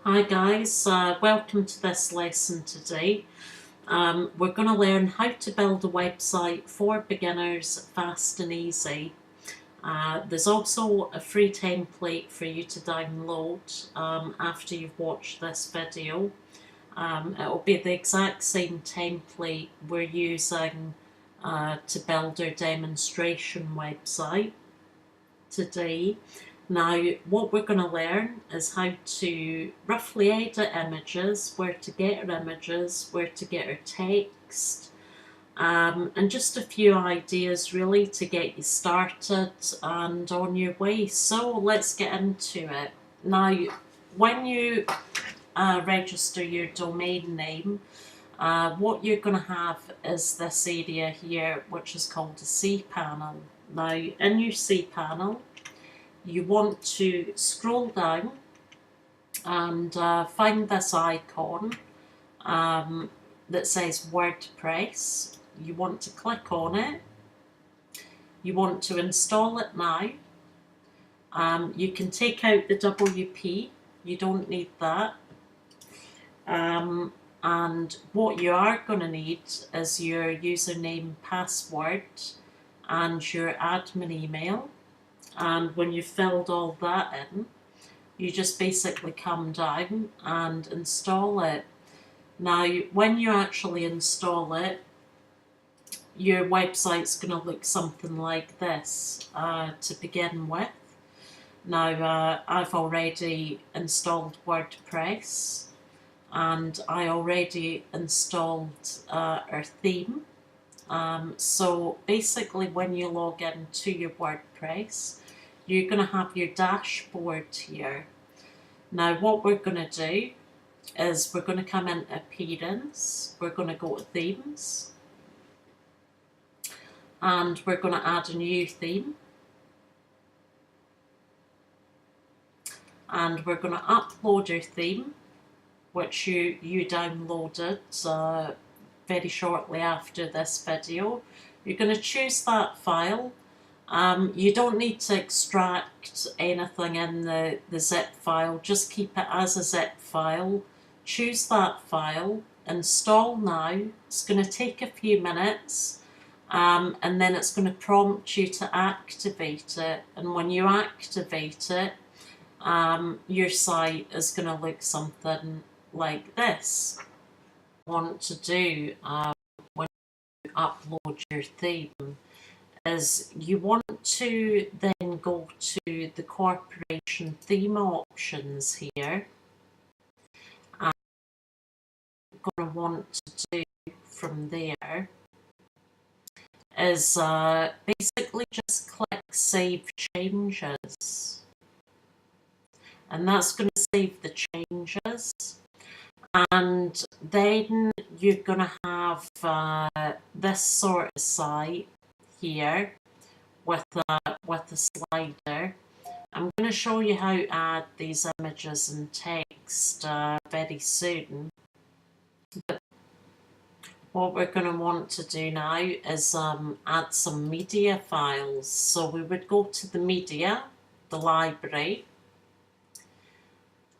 Hi guys, welcome to this lesson today. We're going to learn how to build a website for beginners fast and easy. There's also a free template for you to download after you've watched this video. It'll be the exact same template we're using to build our demonstration website today. Now, what we're going to learn is how to roughly edit images, where to get our images, where to get our text, and just a few ideas really to get you started and on your way. So let's get into it. Now, when you register your domain name, what you're going to have is this area here, which is called a cPanel. Now, in your cPanel, you want to scroll down and find this icon that says WordPress. You want to click on it. You want to install it now. You can take out the WP, you don't need that. And what you are going to need is your username, password, and your admin email. And when you've filled all that in, you just basically come down and install it. Now, when you actually install it, your website's going to look something like this to begin with. Now, I've already installed WordPress and I already installed our theme. So basically, when you log into your WordPress, you're going to have your dashboard here. Now, what we're going to do is we're going to come into Appearance, we're going to go to Themes, and we're going to add a new theme. And we're going to upload your theme, which you downloaded very shortly after this video. You're going to choose that file. You don't need to extract anything in the zip file, just keep it as a zip file. Choose that file, install now. It's going to take a few minutes and then it's going to prompt you to activate it. And when you activate it, your site is going to look something like this. Want to do when you upload your theme is you want to then go to the corporation theme options here, and what you're going to want to do from there is basically just click Save Changes, and that's going to save the changes. And then you're going to have this sort of site here with a slider. I'm going to show you how to add these images and text very soon. But what we're going to want to do now is add some media files. So we would go to the media, the library,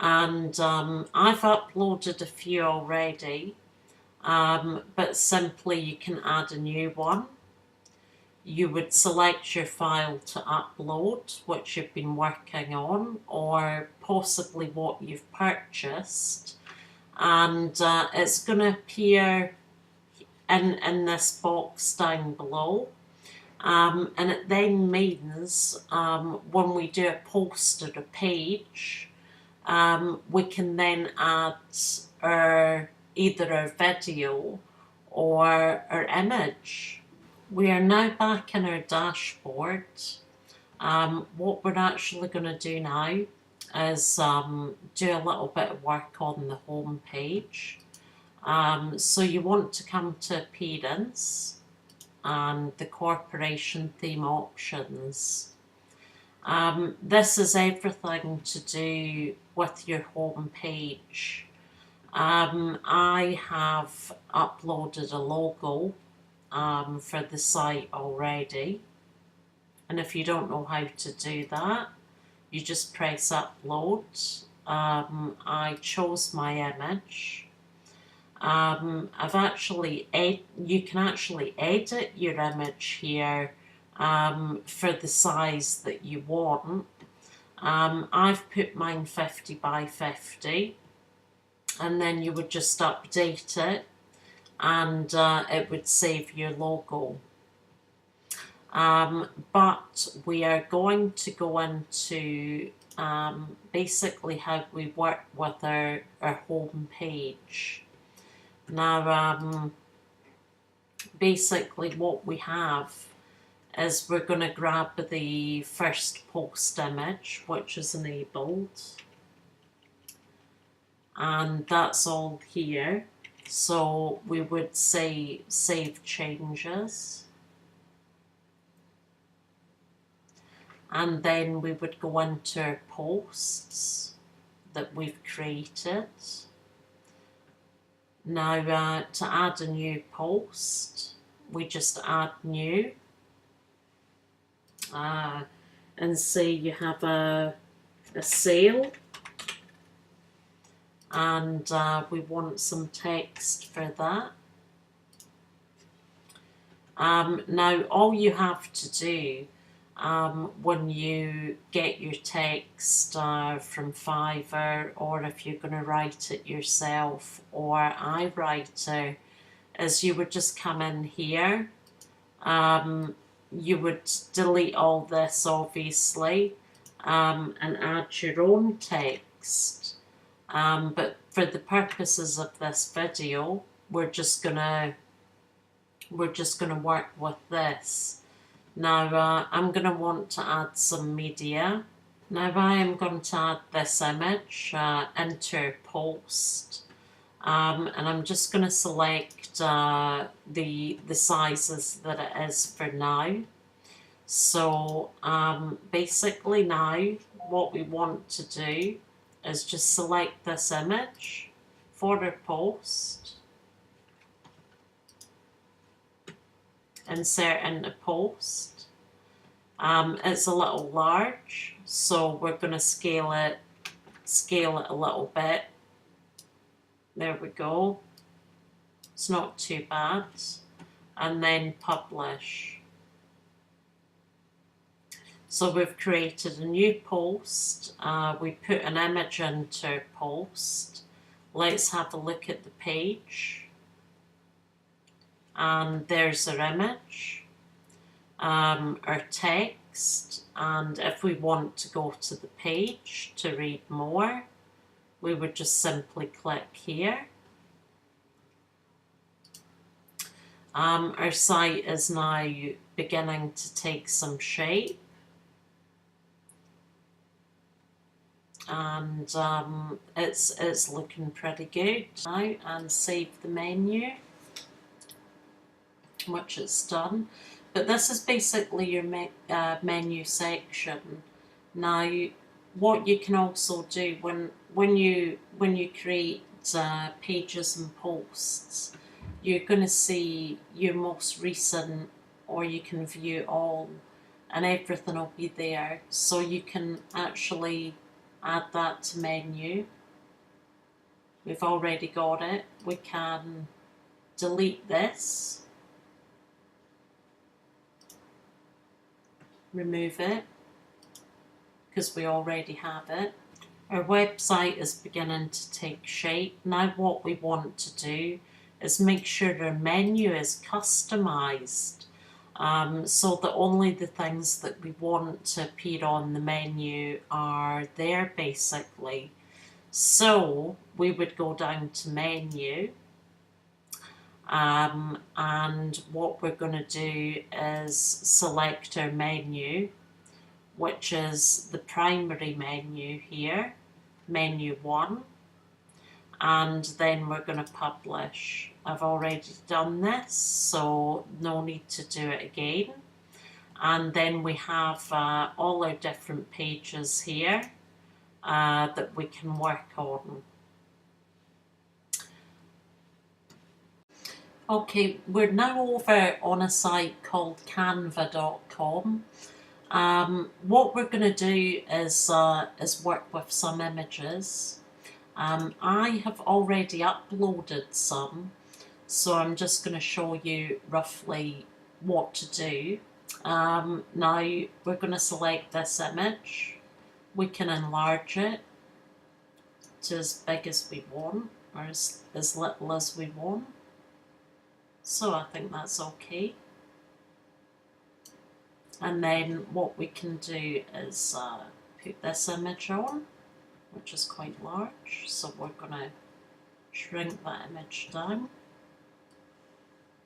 and I've uploaded a few already, but simply you can add a new one. You would select your file to upload, which you've been working on, or possibly what you've purchased, and it's going to appear in this box down below. And it then means when we do a post or a page, we can then add either our video or our image. We are now back in our dashboard. What we're actually going to do now is do a little bit of work on the home page. So you want to come to Appearance and the corporation theme options. This is everything to do with your home page. I have uploaded a logo for the site already, and if you don't know how to do that, you just press upload I chose my image. You can actually edit your image here for the size that you want. I've put mine 50 by 50, and then you would just update it, and it would save your logo. But we are going to go into basically how we work with our home page. Now, basically what we have is we're going to grab the first post image, which is enabled, and that's all here. So we would say save changes, and then we would go into our posts that we've created. Now, to add a new post, we just add new, and say you have a sale, and we want some text for that. Now, all you have to do when you get your text from Fiverr, or if you're going to write it yourself, or iWriter, is you would just come in here. You would delete all this, obviously, and add your own text. But for the purposes of this video, we're just gonna work with this. Now, I'm gonna want to add some media. Now, I am going to add this image into post, and I'm just going to select the sizes that it is for now. So basically now what we want to do is just select this image for our post, insert into post. It's a little large, so we're going to scale it a little bit. There we go. It's not too bad. And then publish. So we've created a new post. We put an image into our post. Let's have a look at the page. And there's our image, our text, and if we want to go to the page to read more, we would just simply click here. Our site is now beginning to take some shape, and it's looking pretty good now. And save the menu, which it's done. But this is basically your menu section. Now, what you can also do when you create pages and posts, you're going to see your most recent, or you can view all, and everything will be there. So you can actually add that to menu. We've already got it. We can delete this, remove it, because we already have it. Our website is beginning to take shape. Now what we want to do is make sure our menu is customized, so that only the things that we want to appear on the menu are there, basically. So we would go down to menu, and what we're going to do is select our menu, which is the primary menu here, menu 1, and then we're going to publish. I've already done this, so no need to do it again. And then we have all our different pages here that we can work on. Okay, we're now over on a site called canva.com, What we're going to do is work with some images. I have already uploaded some, so I'm just going to show you roughly what to do. Now we're going to select this image. We can enlarge it to as big as we want, or as little as we want. So I think that's okay. And then what we can do is put this image on, which is quite large. So we're going to shrink that image down,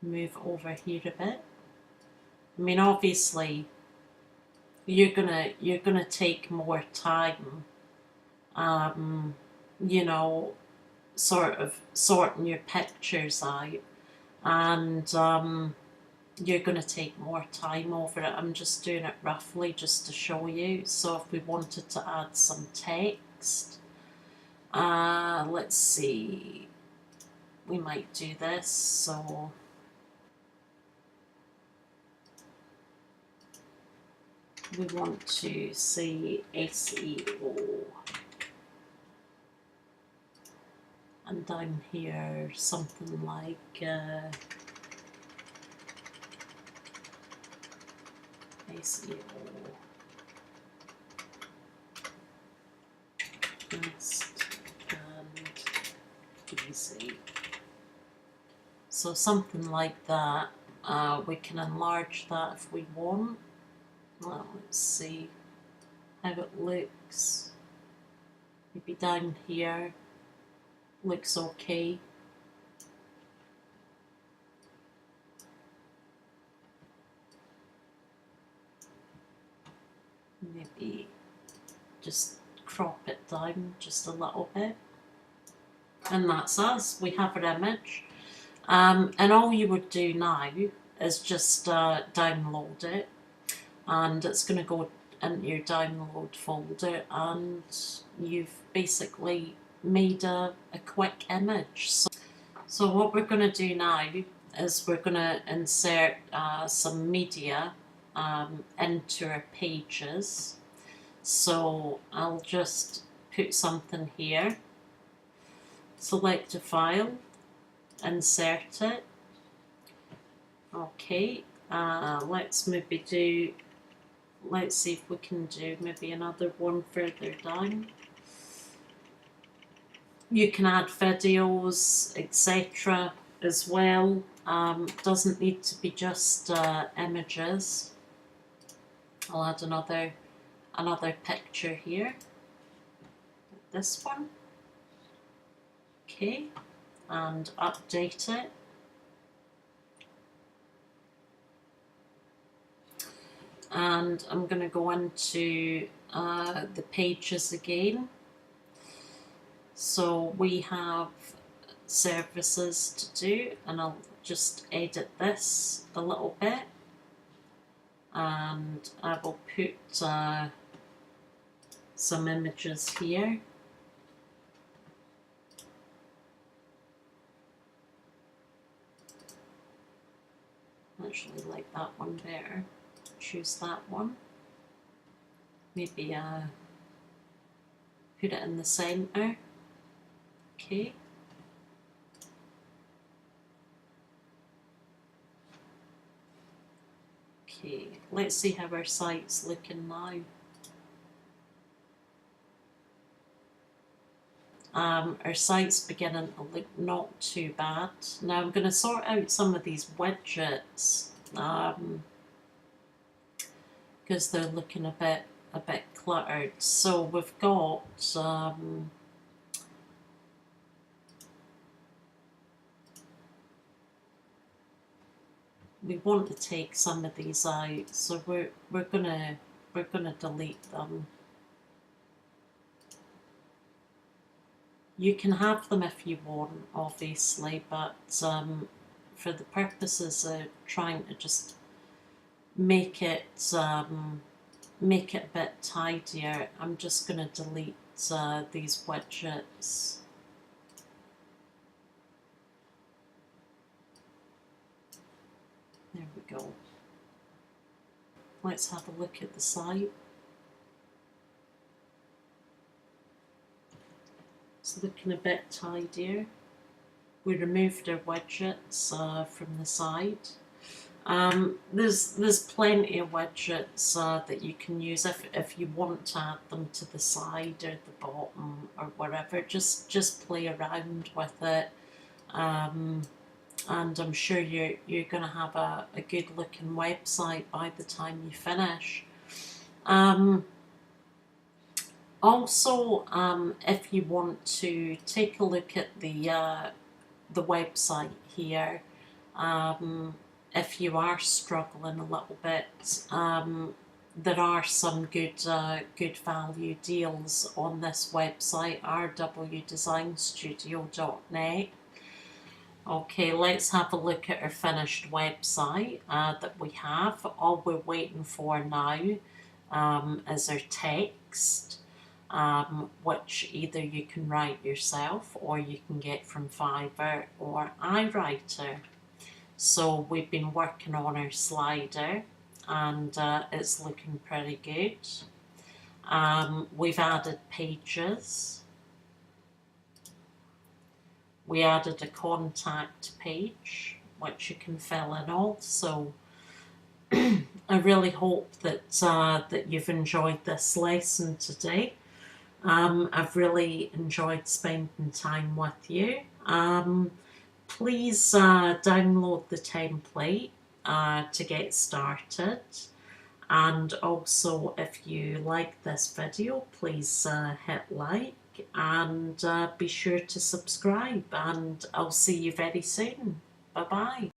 move over here a bit. I mean, obviously, you're gonna take more time, you know, sort of sorting your pictures out, and you're going to take more time over it. I'm just doing it roughly just to show you. So if we wanted to add some text, let's see, we might do this. So we want to say SEO, and down here something like SEO fast and easy. So something like that. We can enlarge that if we want. Well, let's see how it looks. Maybe down here looks okay. Maybe just crop it down just a little bit. And that's us. We have our image. And all you would do now is just download it. And it's going to go into your download folder, and you've basically made a quick image. So what we're going to do now is we're going to insert some media into our pages. So I'll just put something here, select a file, insert it. Okay, let's maybe do, let's see if we can do maybe another one further down. You can add videos, etc. as well. Doesn't need to be just images. I'll add another picture here. This one. Okay, and update it. And I'm going to go into the pages again. So we have services to do, and I'll just edit this a little bit, and I will put some images here. I actually like that one better. Choose that one. Maybe put it in the center. Okay. Okay, let's see how our site's looking now. Our site's beginning to look not too bad. Now I'm going to sort out some of these widgets because they're looking a bit cluttered. So we've got we want to take some of these out, so we're gonna delete them. You can have them if you want, obviously, but for the purposes of trying to just make it a bit tidier, I'm just going to delete these widgets. There we go. let's have a look at the site. It's looking a bit tidier. We removed our widgets from the site. There's plenty of widgets that you can use if you want to add them to the side or the bottom or wherever. Just play around with it, and I'm sure you're going to have a good looking website by the time you finish. Also, if you want to take a look at the website here, if you are struggling a little bit, there are some good value deals on this website, rwdesignstudio.net. Okay, let's have a look at our finished website that we have. All we're waiting for now is our text, which either you can write yourself or you can get from Fiverr or iWriter. So we've been working on our slider and it's looking pretty good. We've added pages. We added a contact page which you can fill in also. I really hope that that you've enjoyed this lesson today. I've really enjoyed spending time with you. Please download the template to get started, and also if you like this video, please hit like and be sure to subscribe, and I'll see you very soon. Bye bye.